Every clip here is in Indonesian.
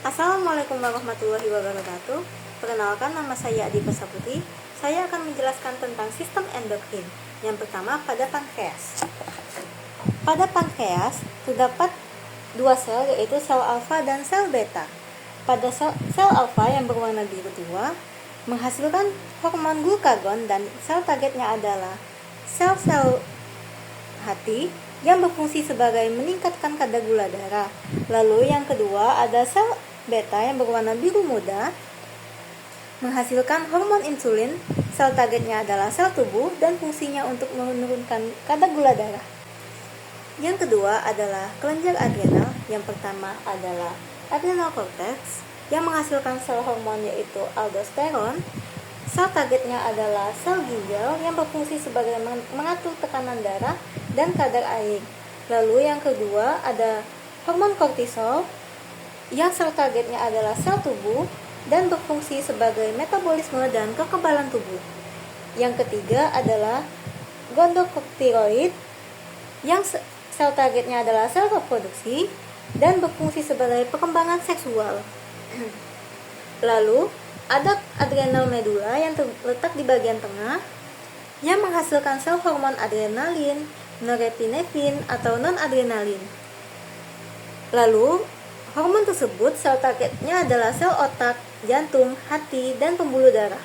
Assalamualaikum warahmatullahi wabarakatuh. Perkenalkan, nama saya Adi Putri. Saya akan menjelaskan tentang sistem endokrin. Yang pertama, pada pankreas. Pada pankreas terdapat dua sel, yaitu sel alfa dan sel beta. Pada sel alfa yang berwarna biru tua menghasilkan hormon glukagon, dan sel targetnya adalah sel-sel hati yang berfungsi sebagai meningkatkan kadar gula darah. Lalu yang kedua ada sel beta yang berwarna biru muda menghasilkan hormon insulin. Sel targetnya adalah sel tubuh dan fungsinya untuk menurunkan kadar gula darah. Yang kedua adalah kelenjar adrenal. Yang pertama adalah adrenal cortex yang menghasilkan sel hormon yaitu aldosteron. Sel targetnya adalah sel ginjal yang berfungsi sebagai mengatur tekanan darah dan kadar air. Lalu yang kedua ada hormon kortisol yang sel targetnya adalah sel tubuh dan berfungsi sebagai metabolisme dan kekebalan tubuh. Yang ketiga adalah gonadotropin yang sel targetnya adalah sel reproduksi dan berfungsi sebagai perkembangan seksual. Lalu ada adrenal medula yang terletak di bagian tengah yang menghasilkan sel hormon adrenalin, norepinefrin atau non-adrenalin. Lalu hormon tersebut sel targetnya adalah sel otak, jantung, hati, dan pembuluh darah.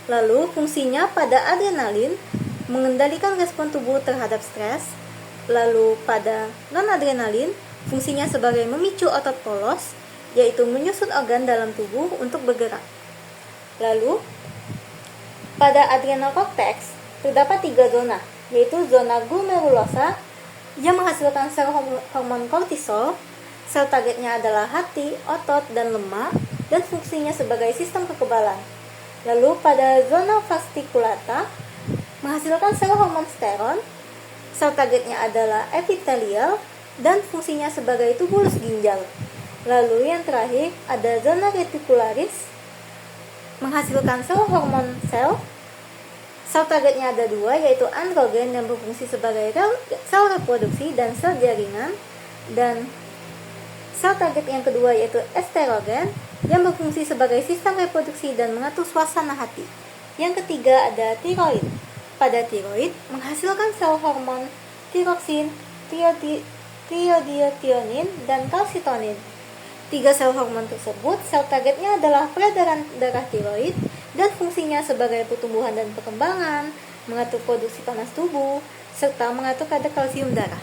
Lalu fungsinya pada adrenalin mengendalikan respon tubuh terhadap stres. Lalu pada non-adrenalin fungsinya sebagai memicu otot polos, yaitu menyusut organ dalam tubuh untuk bergerak. Lalu pada adrenal cortex terdapat 3 zona, yaitu zona glomerulosa yang menghasilkan sel hormon kortisol. Sel targetnya adalah hati, otot, dan lemak, dan fungsinya sebagai sistem kekebalan. Lalu pada zona fasciculata menghasilkan sel hormon steron. Sel targetnya adalah epitelial dan fungsinya sebagai tubulus ginjal. Lalu yang terakhir ada zona reticularis menghasilkan sel hormon sel. Sel targetnya ada 2, yaitu androgen yang berfungsi sebagai sel reproduksi dan sel jaringan, dan sel target yang kedua yaitu estrogen yang berfungsi sebagai sistem reproduksi dan mengatur suasana hati. Yang ketiga ada tiroid. Pada tiroid menghasilkan sel hormon tiroksin, triiodiotionin, dan kalsitonin. 3 sel hormon tersebut, sel targetnya adalah peredaran darah tiroid dan fungsinya sebagai pertumbuhan dan perkembangan, mengatur produksi panas tubuh, serta mengatur kadar kalsium darah.